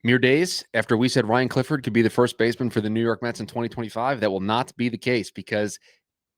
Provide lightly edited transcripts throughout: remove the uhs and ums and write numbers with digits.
Mere days after we said Ryan Clifford could be the first baseman for the New York Mets in 2025, that will not be the case because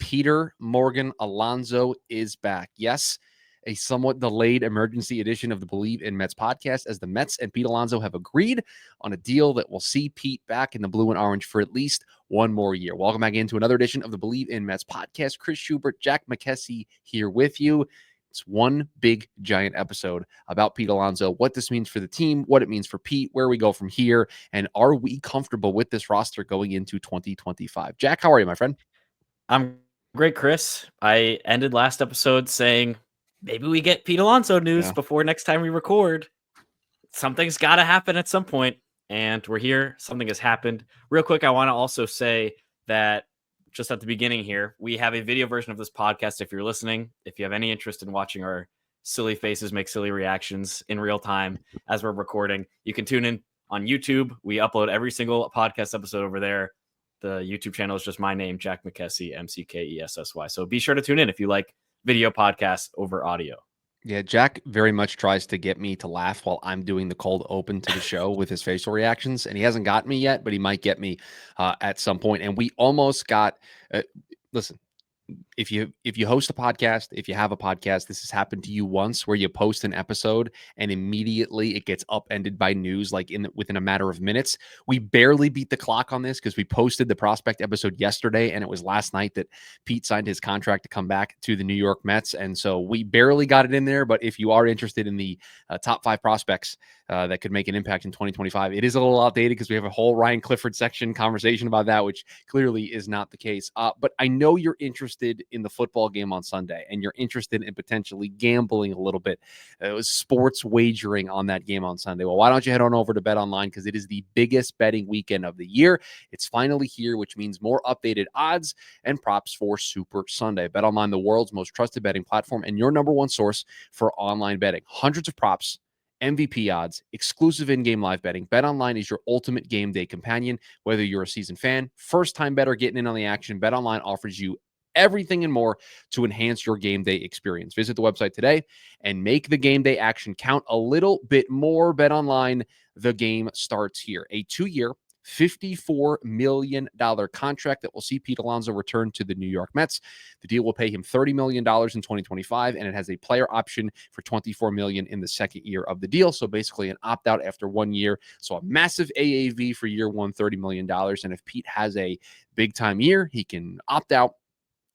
Peter Morgan Alonso is back. Yes, a somewhat delayed emergency edition of the Bleav in Mets podcast, as the Mets and Pete Alonso have agreed on a deal that will see Pete back in the blue and orange for at least one more year. Welcome back into another edition of the Bleav in Mets podcast. Chris Schubert, Jack McKessie here with you. It's one big giant episode about Pete Alonso, what this means for the team, what it means for Pete, where we go from here, and are we comfortable with this roster going into 2025? Jack, how are you, my friend? I'm great, Chris. I ended last episode saying maybe we get Pete Alonso news before next time we record. Something's got to happen at some point, and we're here. Something has happened. Real quick, I want to also say that just at the beginning here, we have a video version of this podcast. If you're listening, if you have any interest in watching our silly faces make silly reactions in real time as we're recording, you can tune in on YouTube. We upload every single podcast episode over there. The YouTube channel is just my name, Jack McKessie, McKessy. So be sure to tune in if you like video podcasts over audio. Yeah, Jack very much tries to get me to laugh while I'm doing the cold open to the show with his facial reactions, and he hasn't got me yet, but he might get me at some point. And we almost got. Listen, if you host a podcast, if you have a podcast, this has happened to you once, where you post an episode and immediately it gets upended by news, like within a matter of minutes. We barely beat the clock on this because we posted the prospect episode yesterday, and it was last night that Pete signed his contract to come back to the New York Mets, and so we barely got it in there. But if you are interested in the top 5 prospects that could make an impact in 2025, it is a little outdated because we have a whole Ryan Clifford section conversation about that, which clearly is not the case. But I know you're interested in the football game on Sunday, and you're interested in potentially gambling a little bit. It was sports wagering on that game on Sunday. Well, why don't you head on over to Bet Online, because it is the biggest betting weekend of the year. It's finally here, which means more updated odds and props for Super Sunday. Bet Online, the world's most trusted betting platform and your number one source for online betting. Hundreds of props, MVP odds, exclusive in-game live betting. BetOnline is your ultimate game day companion. Whether you're a seasoned fan, first-time bettor getting in on the action, BetOnline offers you everything and more to enhance your game day experience. Visit the website today and make the game day action count a little bit more. BetOnline, the game starts here. A 2-year, $54 million contract that will see Pete Alonso return to the New York Mets. The deal will pay him $30 million in 2025, and it has a player option for $24 million in the second year of the deal. So basically an opt-out after 1 year. So a massive AAV for year one, $30 million. And if Pete has a big-time year, he can opt out,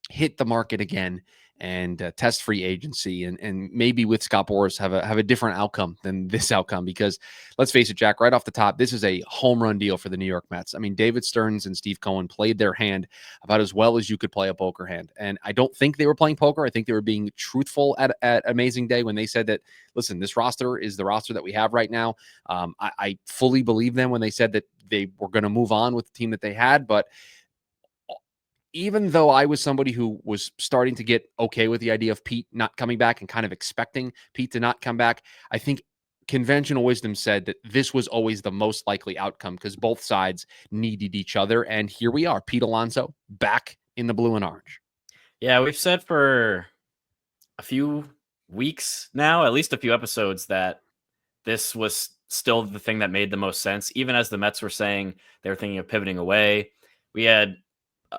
hit the market again, and test free agency, and maybe with Scott Boras have a different outcome than this outcome. Because let's face it, Jack, right off the top, this is a home run deal for the New York Mets. I mean, David Stearns and Steve Cohen played their hand about as well as you could play a poker hand, and I don't think they were playing poker. I think they were being truthful at Amazing Day when they said that, listen, this roster is the roster that we have right now. I fully believe them when they said that they were going to move on with the team that they had, but even though I was somebody who was starting to get okay with the idea of Pete not coming back and kind of expecting Pete to not come back, I think conventional wisdom said that this was always the most likely outcome because both sides needed each other. And here we are, Pete Alonso back in the blue and orange. Yeah, we've said for a few weeks now, at least a few episodes, that this was still the thing that made the most sense. Even as the Mets were saying they were thinking of pivoting away, we had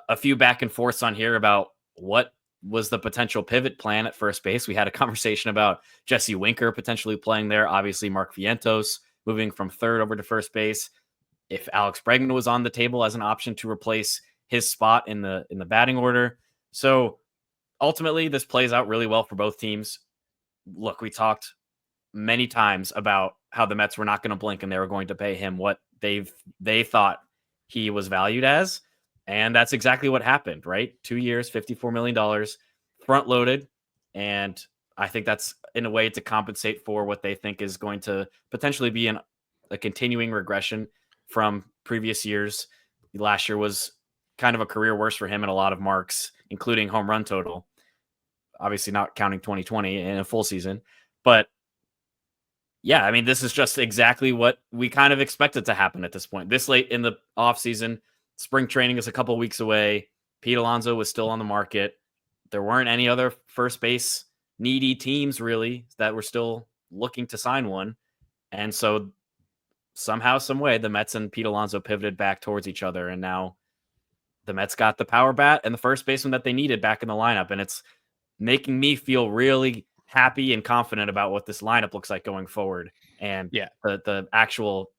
a few back and forths on here about what was the potential pivot plan at first base. We had a conversation about Jesse Winker potentially playing there. Obviously, Mark Vientos moving from third over to first base. If Alex Bregman was on the table as an option to replace his spot in the batting order. So ultimately, this plays out really well for both teams. Look, we talked many times about how the Mets were not going to blink and they were going to pay him what they thought he was valued as. And that's exactly what happened, right? 2 years, $54 million, front loaded. And I think that's in a way to compensate for what they think is going to potentially be a continuing regression from previous years. Last year was kind of a career worst for him in a lot of marks, including home run total. Obviously not counting 2020 in a full season. But yeah, I mean, this is just exactly what we kind of expected to happen at this point. This late in the offseason, spring training is a couple of weeks away. Pete Alonso was still on the market. There weren't any other first base needy teams really that were still looking to sign one. And so somehow, some way, the Mets and Pete Alonso pivoted back towards each other, and now the Mets got the power bat and the first baseman that they needed back in the lineup, and it's making me feel really happy and confident about what this lineup looks like going forward and Yeah. the actual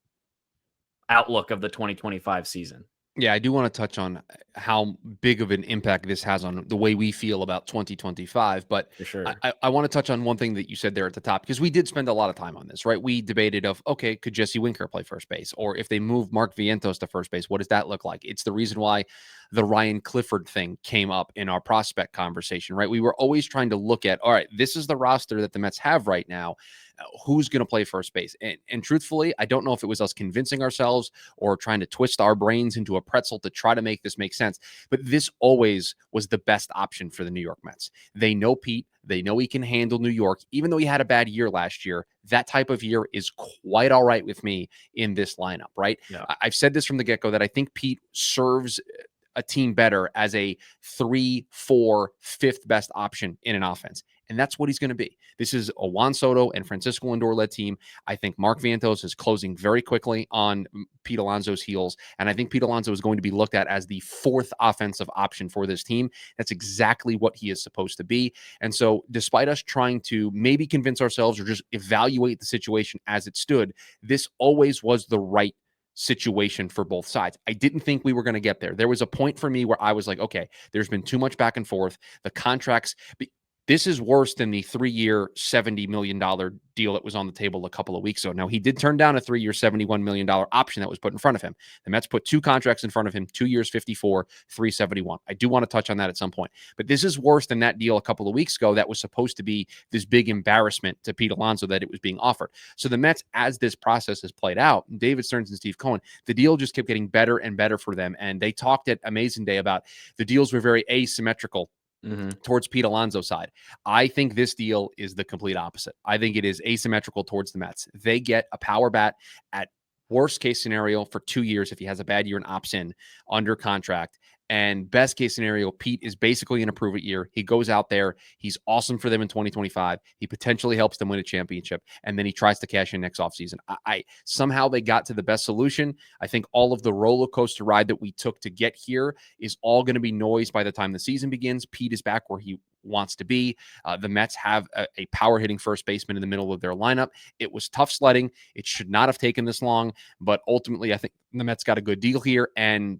outlook of the 2025 season. Yeah, I do want to touch on how big of an impact this has on the way we feel about 2025. But For sure. I want to touch on one thing that you said there at the top, because we did spend a lot of time on this, right? We debated of, okay, could Jesse Winker play first base? Or if they move Mark Vientos to first base, what does that look like? It's the reason why the Ryan Clifford thing came up in our prospect conversation, right? We were always trying to look at, all right, this is the roster that the Mets have right now. Who's going to play first base? And truthfully, I don't know if it was us convincing ourselves or trying to twist our brains into a pretzel to try to make this make sense. But this always was the best option for the New York Mets. They know Pete. They know he can handle New York. Even though he had a bad year last year, that type of year is quite all right with me in this lineup, right? Yeah. I've said this from the get-go that I think Pete serves a team better as a 3, 4, 5th best option in an offense. And that's what he's going to be. This is a Juan Soto and Francisco Lindor-led team. I think Mark Vientos is closing very quickly on Pete Alonso's heels. And I think Pete Alonso is going to be looked at as the 4th offensive option for this team. That's exactly what he is supposed to be. And so despite us trying to maybe convince ourselves or just evaluate the situation as it stood, this always was the right situation for both sides. I didn't think we were going to get there. There was a point for me where I was like, okay, there's been too much back and forth. The contracts, this is worse than the 3-year, $70 million deal that was on the table a couple of weeks ago. Now, he did turn down a 3-year, $71 million option that was put in front of him. The Mets put 2 contracts in front of him, 2 years, 54, 371. I do want to touch on that at some point. But this is worse than that deal a couple of weeks ago that was supposed to be this big embarrassment to Pete Alonso that it was being offered. So the Mets, as this process has played out, David Stearns and Steve Cohen, the deal just kept getting better and better for them. And they talked at Amazing Day about the deals were very asymmetrical towards Pete Alonso's side. I think this deal is the complete opposite. I think it is asymmetrical towards the Mets. They get a power bat at worst case scenario for 2 years if he has a bad year and opts in under contract. And best case scenario, Pete is basically in a prove it year. He goes out there. He's awesome for them in 2025. He potentially helps them win a championship. And then he tries to cash in next offseason. I somehow they got to the best solution. I think all of the roller coaster ride that we took to get here is all going to be noise by the time the season begins. Pete is back where he wants to be. The Mets have a power hitting first baseman in the middle of their lineup. It was tough sledding. It should not have taken this long, but ultimately I think the Mets got a good deal here. And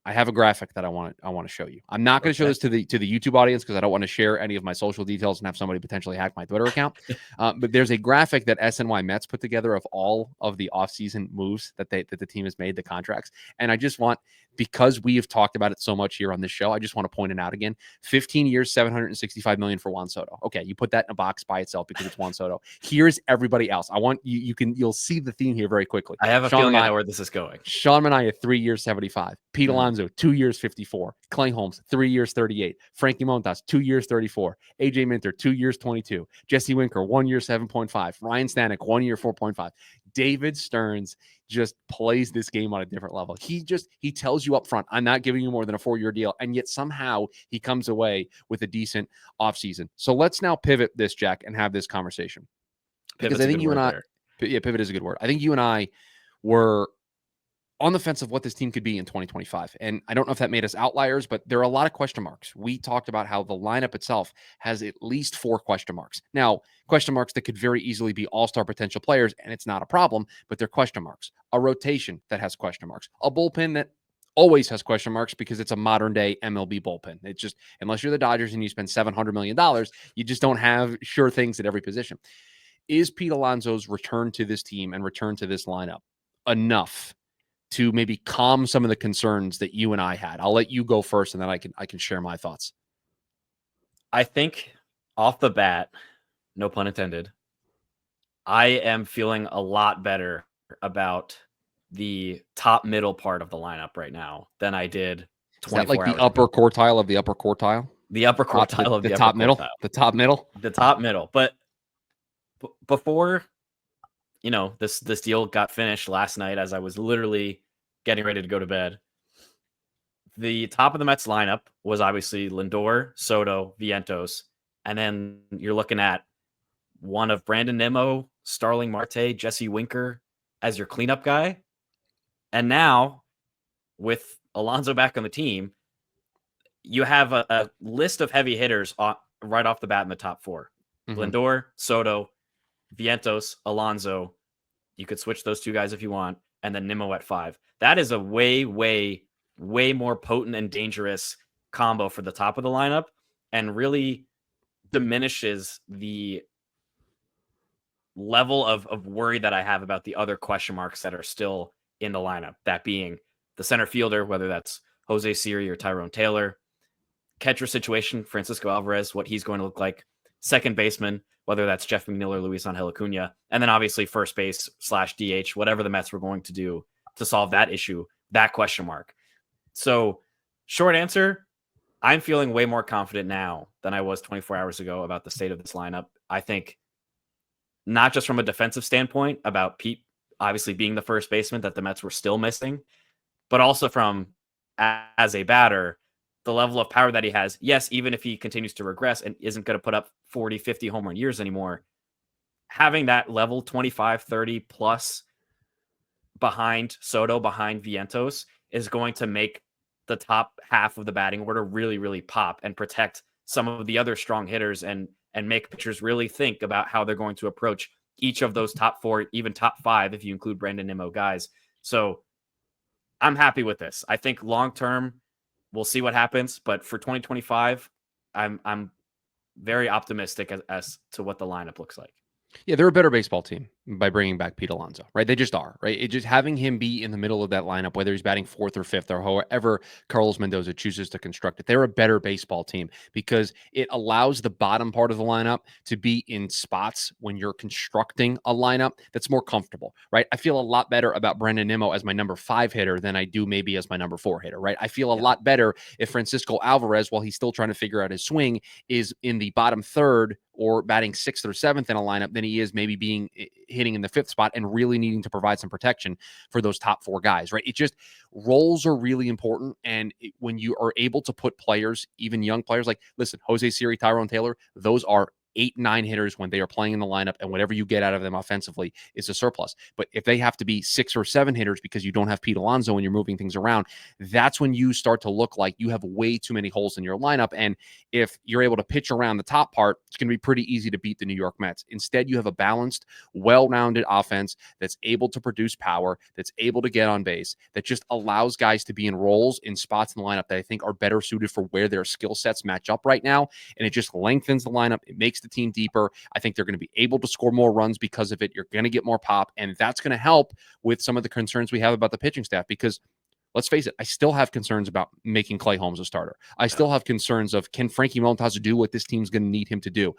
I have a graphic that I want to show you. I'm not going to show this to the YouTube audience because I don't want to share any of my social details and have somebody potentially hack my Twitter account. But there's a graphic that SNY Mets put together of all of the offseason moves that the team has made, the contracts. And I just want, because we have talked about it so much here on this show, I just want to point it out again. 15 years, $765 million for Juan Soto. Okay, you put that in a box by itself because it's Juan Soto. Here's everybody else. I want you'll see the theme here very quickly. I have a feeling I know where this is going. Sean Manaea, 3 years, 75. Pete Alonso, 2 years, 54. Clay Holmes, 3 years, 38. Frankie Montas, 2 years, 34. AJ Minter, 2 years, 22. Jesse Winker, 1 year, 7.5. Ryan Stanek, 1 year, 4.5. David Stearns just plays this game on a different level. He tells you up front, I'm not giving you more than a 4-year deal. And yet somehow he comes away with a decent offseason. So let's now pivot this, Jack, and have this conversation. Because I think you and I, pivot is a good word. I think you and I were on the fence of what this team could be in 2025. And I don't know if that made us outliers, but there are a lot of question marks. We talked about how the lineup itself has at least 4 question marks. Now, question marks that could very easily be all-star potential players, and it's not a problem, but they're question marks. A rotation that has question marks. A bullpen that always has question marks because it's a modern-day MLB bullpen. It's just, unless you're the Dodgers and you spend $700 million, you just don't have sure things at every position. Is Pete Alonso's return to this team and return to this lineup enough to maybe calm some of the concerns that you and I had? I'll let you go first, and then I can share my thoughts. I think off the bat, no pun intended, I am feeling a lot better about the top middle part of the lineup right now than I did 24 Is that like the hours upper ago. quartile of the upper quartile? The upper quartile of the upper top middle? quartile. The top middle? The top middle. But before, this deal got finished last night as I was literally getting ready to go to bed, the top of the Mets lineup was obviously Lindor, Soto, Vientos, and then you're looking at one of Brandon Nimmo, Starling Marte, Jesse Winker, as your cleanup guy. And now, with Alonso back on the team, you have a list of heavy hitters right off the bat in the top four. Mm-hmm. Lindor, Soto, Vientos, Alonso. You could switch those two guys if you want, and then Nimmo at 5. That is a way, way, way more potent and dangerous combo for the top of the lineup, and really diminishes the level of worry that I have about the other question marks that are still in the lineup. That being the center fielder, whether that's Jose Siri or Tyrone Taylor, catcher situation, Francisco Alvarez, what he's going to look like, second baseman, whether that's Jeff McNeil or Luis Angel Acuna, and then obviously first base / DH, whatever the Mets were going to do to solve that issue, that question mark. So, short answer, I'm feeling way more confident now than I was 24 hours ago about the state of this lineup. I think not just from a defensive standpoint about Pete obviously being the first baseman that the Mets were still missing, but also from as a batter, the level of power that he has. Yes, even if he continues to regress and isn't going to put up 40, 50 home run years anymore, having that level 25, 30 plus behind Soto, behind Vientos is going to make the top half of the batting order really, really pop and protect some of the other strong hitters and make pitchers really think about how they're going to approach each of those top 4, even top 5, if you include Brandon Nimmo guys. So I'm happy with this. I think long term, we'll see what happens. But for 2025, I'm very optimistic as to what the lineup looks like. Yeah, they're a better baseball team by bringing back Pete Alonso, right? They just are, right? It just having him be in the middle of that lineup, whether he's batting 4th or 5th or however Carlos Mendoza chooses to construct it, they're a better baseball team because it allows the bottom part of the lineup to be in spots when you're constructing a lineup that's more comfortable, right? I feel a lot better about Brandon Nimmo as my number 5 hitter than I do maybe as my number 4 hitter, right? I feel a lot better if Francisco Alvarez, while he's still trying to figure out his swing, is in the bottom 3rd or batting 6th or 7th in a lineup than he is maybe being hitting in the 5th spot and really needing to provide some protection for those top 4 guys, right? It just roles are really important. And when you are able to put players, even young players, like, listen, Jose Siri, Tyrone Taylor, those are 8, 9 hitters when they are playing in the lineup, and whatever you get out of them offensively is a surplus. But if they have to be 6 or 7 hitters because you don't have Pete Alonso and you're moving things around, that's when you start to look like you have way too many holes in your lineup. And if you're able to pitch around the top part, it's going to be pretty easy to beat the New York Mets. Instead, you have a balanced, well-rounded offense that's able to produce power, that's able to get on base, that just allows guys to be in roles in spots in the lineup that I think are better suited for where their skill sets match up right now. And it just lengthens the lineup. It makes the team deeper. I think they're going to be able to score more runs because of it. You're going to get more pop, and that's going to help with some of the concerns we have about the pitching staff because let's face it, I still have concerns about making Clay Holmes a starter. I still have concerns of, can Frankie Montas do what this team's going to need him to do?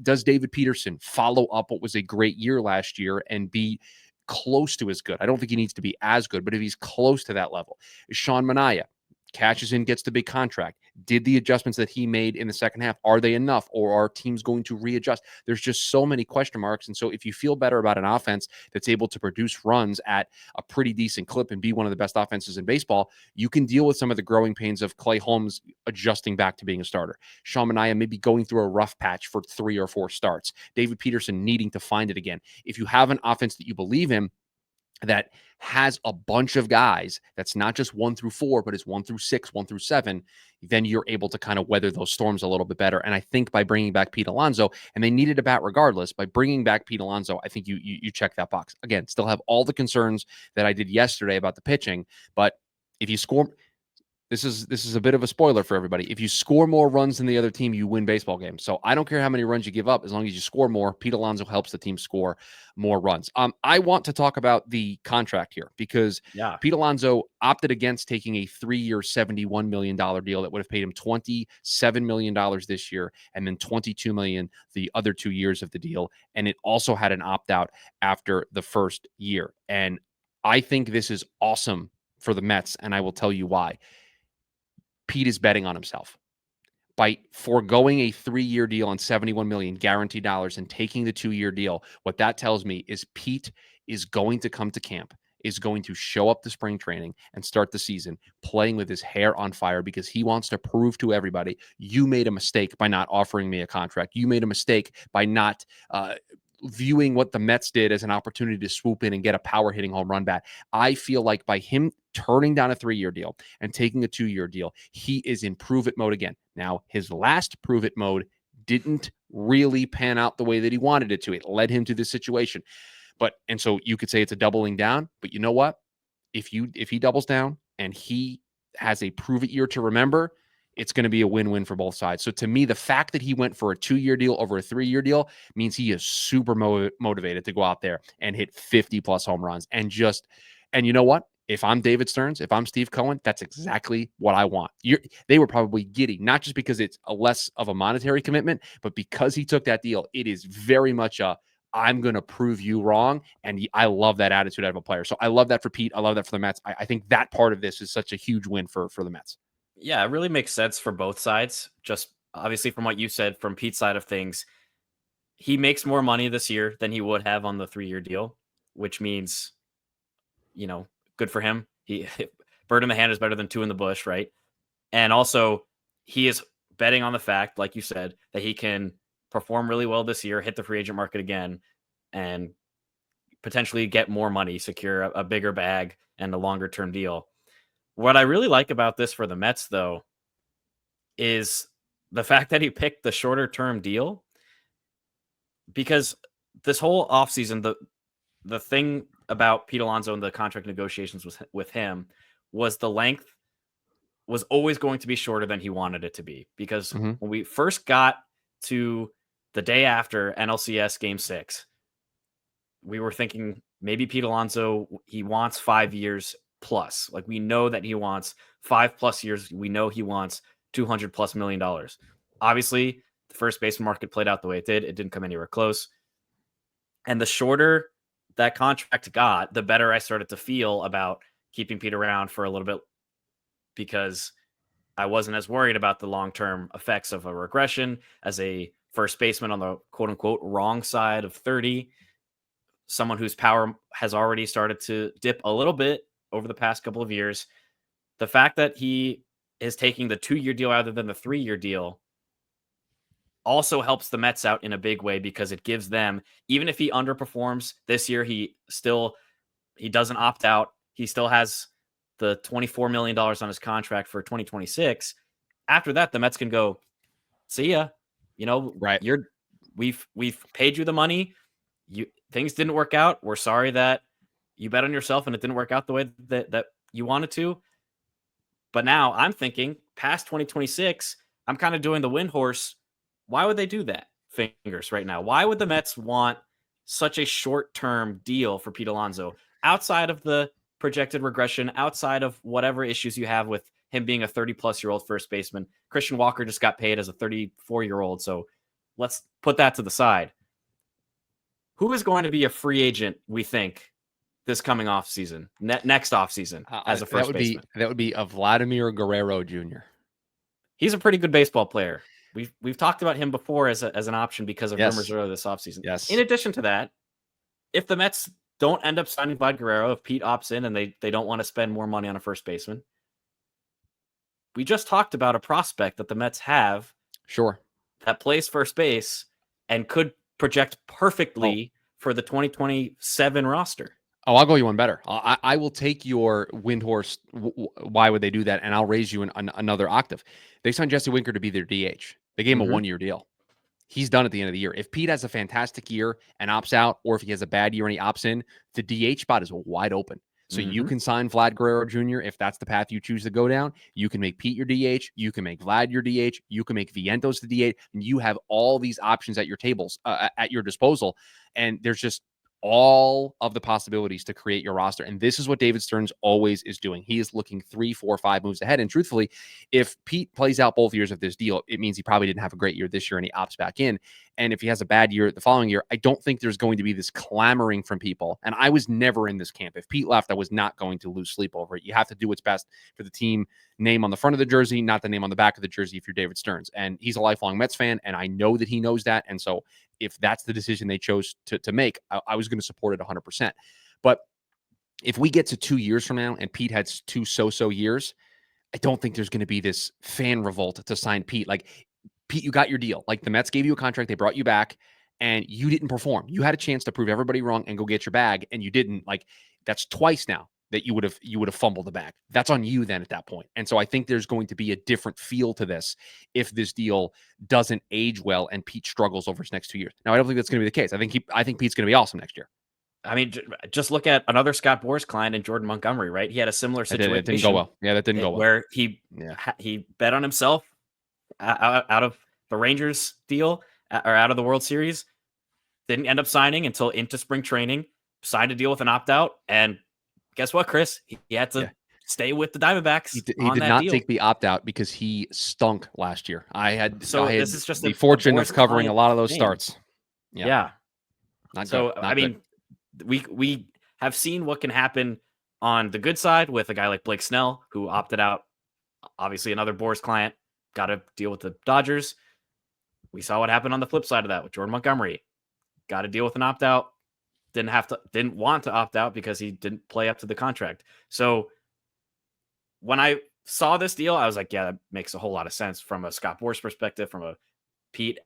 Does David Peterson follow up what was a great year last year and be close to as good? I don't think he needs to be as good, but if he's close to that level. Sean Manaea cashes in, gets the big contract. Did the adjustments that he made in the second half, are they enough, or are teams going to readjust? There's just so many question marks. And so if you feel better about an offense that's able to produce runs at a pretty decent clip and be one of the best offenses in baseball, you can deal with some of the growing pains of Clay Holmes adjusting back to being a starter. Sean Manaea maybe going through a rough patch for 3 or 4 starts. David Peterson needing to find it again. If you have an offense that you believe in, that has a bunch of guys that's not just 1 through 4, but is 1 through 6, 1 through 7, then you're able to kind of weather those storms a little bit better. And I think by bringing back Pete Alonso, and they needed a bat regardless, by bringing back Pete Alonso, I think you check that box. Again, still have all the concerns that I did yesterday about the pitching, but if you score, this is a bit of a spoiler for everybody. If you score more runs than the other team, you win baseball games. So I don't care how many runs you give up, as long as you score more. Pete Alonso helps the team score more runs. I want to talk about the contract here because Pete Alonso opted against taking a 3-year, $71 million deal that would have paid him $27 million this year and then $22 million the other 2 years of the deal. And it also had an opt-out after the first year. And I think this is awesome for the Mets, and I will tell you why. Pete is betting on himself by foregoing a 3-year deal on $71 million guaranteed dollars and taking the 2-year deal. What that tells me is Pete is going to come to camp, is going to show up to spring training and start the season playing with his hair on fire because he wants to prove to everybody, you made a mistake by not offering me a contract. You made a mistake by not viewing what the Mets did as an opportunity to swoop in and get a power hitting home run bat. I feel like by him turning down a 3-year deal and taking a 2-year deal, he is in prove it mode again. Now, his last prove it mode didn't really pan out the way that he wanted it to. It led him to this situation. And so you could say it's a doubling down, but you know what? If he doubles down and he has a prove it year to remember, it's going to be a win-win for both sides. So to me, the fact that he went for a 2-year deal over a 3-year deal means he is super motivated to go out there and hit 50 plus home runs and you know what? If I'm David Stearns, if I'm Steve Cohen, that's exactly what I want. They were probably giddy, not just because it's a less of a monetary commitment, but because he took that deal. It is very much I'm going to prove you wrong. And I love that attitude out of a player. So I love that for Pete. I love that for the Mets. I think that part of this is such a huge win for the Mets. Yeah, it really makes sense for both sides. Just obviously from what you said, from Pete's side of things, he makes more money this year than he would have on the 3-year deal, which means, good for him. He bird in the hand is better than 2 in the bush, right? And also, he is betting on the fact, like you said, that he can perform really well this year, hit the free agent market again, and potentially get more money, secure a bigger bag and a longer term deal. What I really like about this for the Mets, though, is the fact that he picked the shorter term deal, because this whole offseason, the thing about Pete Alonso and the contract negotiations with him was the length was always going to be shorter than he wanted it to be. Because when we first got to the day after NLCS Game 6, we were thinking maybe Pete Alonso, he wants 5 years plus. Like, we know that he wants 5+ years. We know he wants $200+ million. Obviously, the first baseman market played out the way it did. It didn't come anywhere close. And the shorter that contract got, the better I started to feel about keeping Pete around for a little bit, because I wasn't as worried about the long-term effects of a regression as a first baseman on the quote-unquote wrong side of 30, someone whose power has already started to dip a little bit over the past couple of years. The fact that he is taking the 2-year deal rather than the 3-year deal also helps the Mets out in a big way, because it gives them, even if he underperforms this year, he doesn't opt out. He still has the $24 million on his contract for 2026. After that, the Mets can go, see ya. Right. We've paid you the money. Things didn't work out. We're sorry that you bet on yourself and it didn't work out the way that you wanted to. But now I'm thinking past 2026, I'm kind of doing the wind horse. Why would they do that? Fingers right now. Why would the Mets want such a short-term deal for Pete Alonso outside of the projected regression, outside of whatever issues you have with him being a 30+-year-old first baseman? Christian Walker just got paid as a 34-year-old, so let's put that to the side. Who is going to be a free agent, we think, this coming offseason, next offseason, as a first baseman? That would be a Vladimir Guerrero Jr. He's a pretty good baseball player. We've talked about him before as an option because of rumors earlier this offseason. Yes. In addition to that, if the Mets don't end up signing Vlad Guerrero, if Pete opts in and they don't want to spend more money on a first baseman, we just talked about a prospect that the Mets have, sure, that plays first base and could project perfectly for the 2027 roster. Oh, I'll go you one better. I will take your wind horse. Why would they do that? And I'll raise you another octave. They signed Jesse Winker to be their DH. They gave him a 1-year deal. He's done at the end of the year. If Pete has a fantastic year and opts out, or if he has a bad year and he opts in, the DH spot is wide open. So you can sign Vlad Guerrero Jr. if that's the path you choose to go down. You can make Pete your DH. You can make Vlad your DH. You can make Vientos the DH. And you have all these options at your tables, at your disposal. And there's just all of the possibilities to create your roster. And this is what David Stearns always is doing. He is looking 3, 4, 5 moves ahead. And truthfully, if Pete plays out both years of this deal, it means he probably didn't have a great year this year and he opts back in. And if he has a bad year the following year, I don't think there's going to be this clamoring from people. And I was never in this camp. If Pete left, I was not going to lose sleep over it. You have to do what's best for the team name on the front of the jersey, not the name on the back of the jersey if you're David Stearns. And he's a lifelong Mets fan, and I know that he knows that. And so if that's the decision they chose to make, I was going to support it 100%. But if we get to 2 years from now and Pete has 2 so-so years, I don't think there's going to be this fan revolt to sign Pete. Like, Pete, you got your deal. Like, the Mets gave you a contract. They brought you back. and you didn't perform. You had a chance to prove everybody wrong and go get your bag, and you didn't. Like, that's twice now that you would have fumbled the bag. That's on you then at that point. And so I think there's going to be a different feel to this if this deal doesn't age well and Pete struggles over his next 2 years. Now, I don't think that's going to be the case. I think Pete's going to be awesome next year. I mean, just look at another Scott Boras client and Jordan Montgomery, right? He had a similar situation. It didn't go well. Yeah, that didn't go well. Where he bet on himself out of the Rangers deal or out of the World Series. Didn't end up signing until into spring training. Signed a deal with an opt-out, and guess what, Chris? He had to stay with the Diamondbacks. He did not take the opt-out because he stunk last year. This is just the fortune of covering a lot of those starts. Yeah. Not so good. I mean, we have seen what can happen on the good side with a guy like Blake Snell, who opted out. Obviously, another Boras client, got to deal with the Dodgers. We saw what happened on the flip side of that with Jordan Montgomery. Got to deal with an opt-out. Didn't want to opt out because he didn't play up to the contract. So when I saw this deal, I was like, yeah, that makes a whole lot of sense from a Scott Boras perspective, from a Pete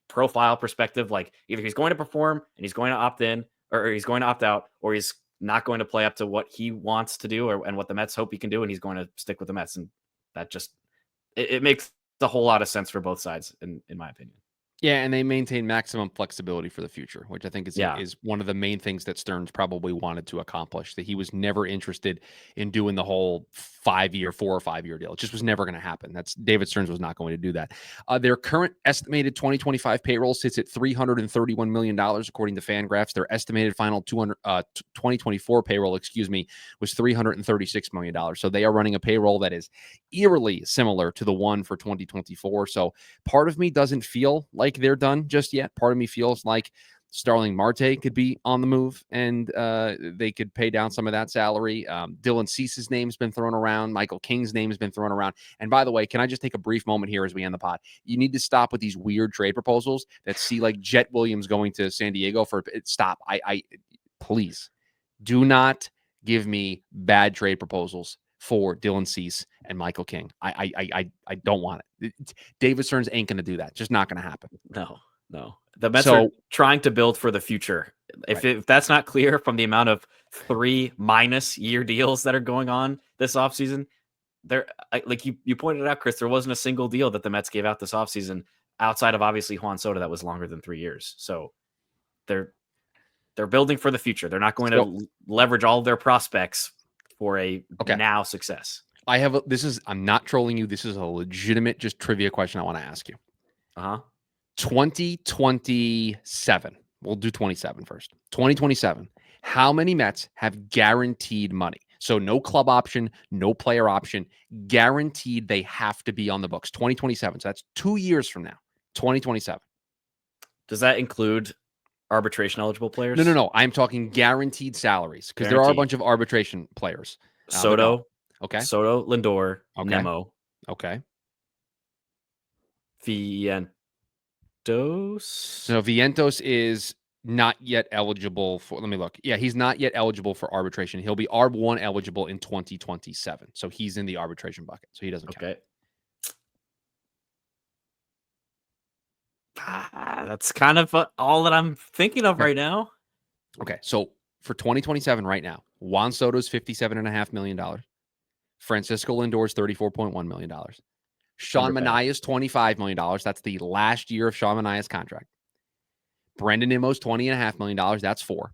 profile perspective. Like, either he's going to perform and he's going to opt in, or he's going to opt out, or he's not going to play up to what he wants to do and what the Mets hope he can do, and he's going to stick with the Mets. And that just it makes a whole lot of sense for both sides, in my opinion. Yeah, and they maintain maximum flexibility for the future, which I think is one of the main things that Stearns probably wanted to accomplish, that he was never interested in doing the whole 4 or 5 year deal. It just was never going to happen. David Stearns was not going to do that. Their current estimated 2025 payroll sits at $331 million, according to Fangraphs. Their estimated final 2024 payroll, was $336 million. So they are running a payroll that is eerily similar to the one for 2024. So part of me doesn't feel like they're done just yet. Part of me feels like Starling Marte could be on the move, and they could pay down some of that salary. Dylan Cease's name's been thrown around. Michael King's name has been thrown around. And by the way, can I just take a brief moment here as we end the pod? You need to stop with these weird trade proposals that see like Jet Williams going to San Diego for stop. I please do not give me bad trade proposals for Dylan Cease and Michael King. I don't want it. David Stearns ain't going to do that. Just not going to happen. No. The Mets are trying to build for the future. If that's not clear from the amount of 3- year deals that are going on this offseason, like you pointed out, Chris, there wasn't a single deal that the Mets gave out this offseason outside of obviously Juan Soto that was longer than 3 years. So they're building for the future. They're not going to leverage all of their prospects for a now success. I'm not trolling you. This is a legitimate just trivia question I want to ask you. 2027. We'll do 27 first. 2027. How many Mets have guaranteed money? So no club option, no player option, guaranteed they have to be on the books. 2027. So that's 2 years from now. 2027. Does that include arbitration eligible players? No. I'm talking guaranteed salaries, because there are a bunch of arbitration players. Soto. Okay. Soto, Lindor, Nemo. Okay. Vientos. So Vientos is not yet eligible for, let me look. Yeah, he's not yet eligible for arbitration. He'll be ARB1 eligible in 2027. So he's in the arbitration bucket. So he doesn't count. That's kind of all that I'm thinking of right now. Okay. So for 2027 right now, Juan Soto's $57.5 million. Francisco Lindor's $34.1 million. Sean Manaea's $25 million. That's the last year of Sean Manaea's contract. Brendan Nimmo's $20.5 million. That's 4.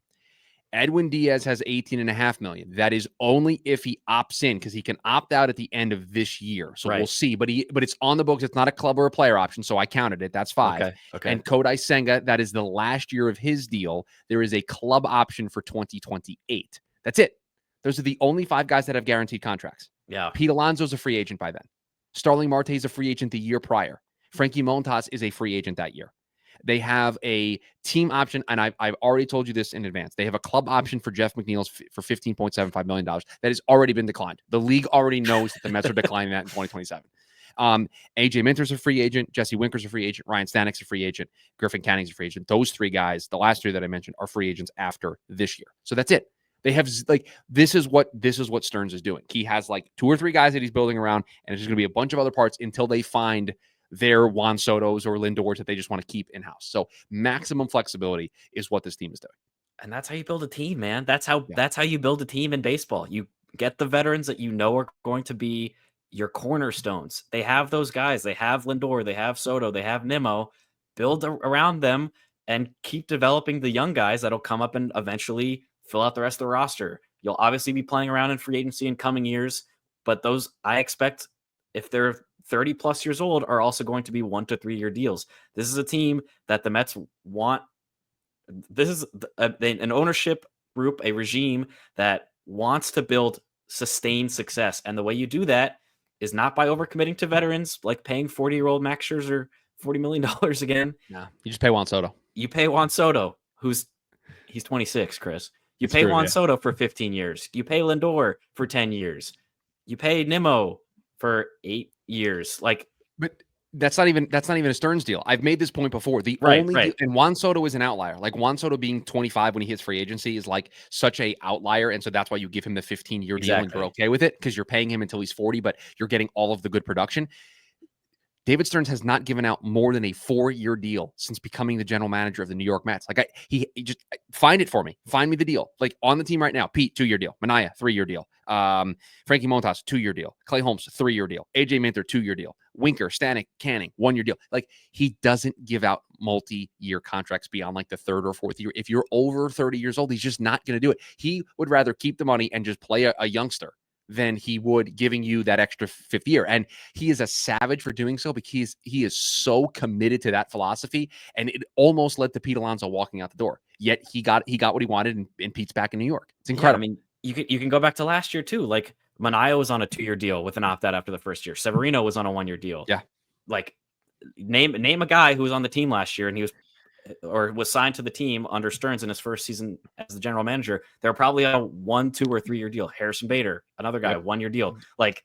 Edwin Diaz has $18.5 million. That is only if he opts in, because he can opt out at the end of this year. So we'll see. But it's on the books. It's not a club or a player option. So I counted it. That's 5. Okay. And Kodai Senga, that is the last year of his deal. There is a club option for 2028. That's it. Those are the only 5 guys that have guaranteed contracts. Yeah. Pete Alonso's a free agent by then. Starling Marte is a free agent the year prior. Frankie Montas is a free agent that year. They have a team option, and I've already told you this in advance. They have a club option for Jeff McNeil for $15.75 million that has already been declined. The league already knows that the Mets are declining that in 2027. AJ Minter's a free agent. Jesse Winker's a free agent. Ryan Stanek's a free agent. Griffin Canning's a free agent. Those 3 guys, the last 3 that I mentioned, are free agents after this year. So that's it. They have this is what Stearns is doing. He has 2 or 3 guys that he's building around, and it's just going to be a bunch of other parts until they find their Juan Sotos or Lindors that they just want to keep in house. So maximum flexibility is what this team is doing. And that's how you build a team, man. That's how you build a team in baseball. You get the veterans that you know are going to be your cornerstones. They have those guys. They have Lindor, they have Soto, they have Nimmo. Build around them and keep developing the young guys that'll come up and eventually fill out the rest of the roster. You'll obviously be playing around in free agency in coming years, but those I expect, if they're 30 plus years old, are also going to be 1 to 3 year deals. This is a team that the Mets want. This is an ownership group, a regime that wants to build sustained success. And the way you do that is not by overcommitting to veterans, like paying 40-year-old Max Scherzer $40 million again. No, you just pay Juan Soto. You pay Juan Soto, he's 26, Chris. You pay Juan Soto for 15 years. You pay Lindor for 10 years. You pay Nimmo for 8 years. But that's not even a Stearns deal. I've made this point before. The Right, only right. Deal, and Juan Soto is an outlier. Like Juan Soto being 25 when he hits free agency is like such a outlier, and so that's why you give him the 15-year deal and you're okay with it because you're paying him until he's 40, but you're getting all of the good production. David Stearns has not given out more than a 4-year deal since becoming the general manager of the New York Mets. Like he just find it for me. Find me the deal. Like on the team right now, Pete, 2-year deal. Manaea, 3-year deal. Frankie Montas, 2-year deal. Clay Holmes, 3-year deal. AJ Minter, 2-year deal. Winker, Stanek, Canning, 1-year deal. Like he doesn't give out multi-year contracts beyond like the 3rd or 4th year. If you're over 30 years old, he's just not going to do it. He would rather keep the money and just play a youngster than he would giving you that extra 5th year. And he is a savage for doing so because he is so committed to that philosophy. And it almost led to Pete Alonso walking out the door. Yet he got what he wanted, and Pete's back in New York. It's incredible. Yeah, I mean, you can go back to last year too. Like Manaea was on a 2-year deal with an opt-out after the first year. Severino was on a 1-year deal. Yeah. Like name a guy who was on the team last year and he was signed to the team under Stearns in his first season as the general manager. They're probably on a 1, 2, or 3-year deal. Harrison Bader, another guy, 1-year deal. Like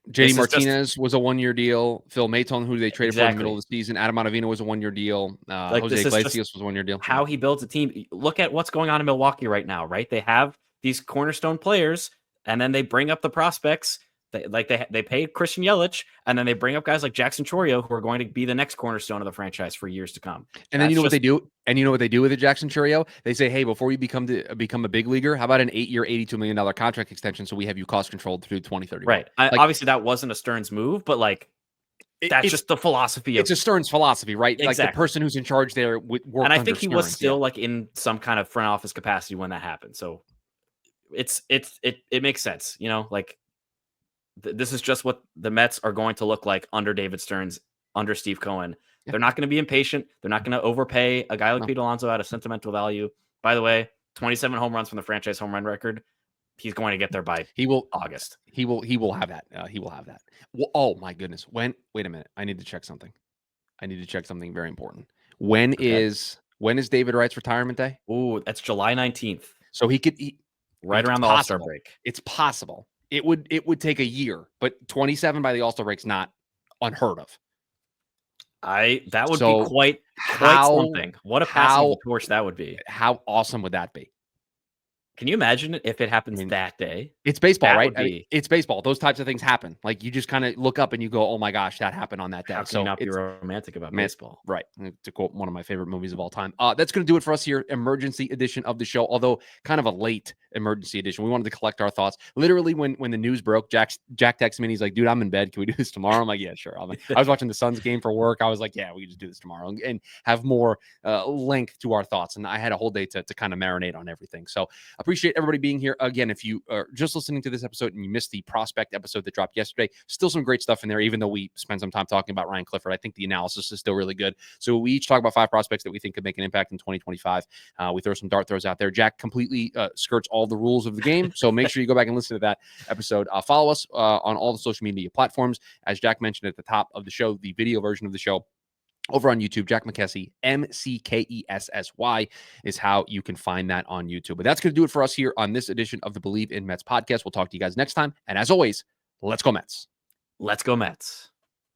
JD Martinez was a 1-year deal. Phil Maton, who they traded for in the middle of the season. Adam Ottavino was a 1-year deal. Jose Iglesias was a 1-year deal. How he builds a team. Look at what's going on in Milwaukee right now, right? They have these cornerstone players, and then they bring up the prospects. They pay Christian Yelich, and then they bring up guys like Jackson Chourio, who are going to be the next cornerstone of the franchise for years to come. And then you know what they do? And you know what they do with the Jackson Chourio? They say, hey, before you become a big leaguer, how about an 8-year, $82 million contract extension so we have you cost controlled through 2030? Right. Obviously, that wasn't a Stearns move, but that's just the philosophy. It's a Stearns philosophy, right? Exactly. Like the person who's in charge there would work. And I think he was still in some kind of front office capacity when that happened. So it makes sense, this is just what the Mets are going to look like under David Stearns, under Steve Cohen. Yeah. They're not going to be impatient. They're not going to overpay a guy like Pete Alonso at a sentimental value. By the way, 27 home runs from the franchise home run record. He's going to get there by August. He will have that. He will have that. Well, oh my goodness. Wait a minute. I need to check something. Very important. When is David Wright's retirement day? Ooh, that's July 19th. So right around the All-Star break. It's possible. It would take a year, but 27 by the All-Star break's not unheard of. That would be quite something. What a passing torch that would be. How awesome would that be? Can you imagine if it happens that day? It's baseball, right? It's baseball. Those types of things happen. Like you just kind of look up and you go, "Oh my gosh, that happened on that day." How can you not be romantic about baseball? Right. To quote one of my favorite movies of all time. That's going to do it for us here. Emergency edition of the show, although kind of a late emergency edition. We wanted to collect our thoughts. Literally, when the news broke, Jack texted me and he's like, "Dude, I'm in bed. Can we do this tomorrow?" I'm like, "Yeah, sure." I was watching the Suns game for work. I was like, "Yeah, we can just do this tomorrow and have more length to our thoughts." And I had a whole day to kind of marinate on everything. So appreciate everybody being here. Again, if you are just listening to this episode and you missed the prospect episode that dropped yesterday, still some great stuff in there, even though we spent some time talking about Ryan Clifford. I think the analysis is still really good. So we each talk about 5 prospects that we think could make an impact in 2025. We throw some dart throws out there. Jack completely skirts all the rules of the game. So make sure you go back and listen to that episode. Follow us on all the social media platforms. As Jack mentioned at the top of the show, the video version of the show over on YouTube, Jack McKessy, McKessy is how you can find that on YouTube. But that's going to do it for us here on this edition of the Bleav in Mets podcast. We'll talk to you guys next time. And as always, let's go Mets. Let's go Mets.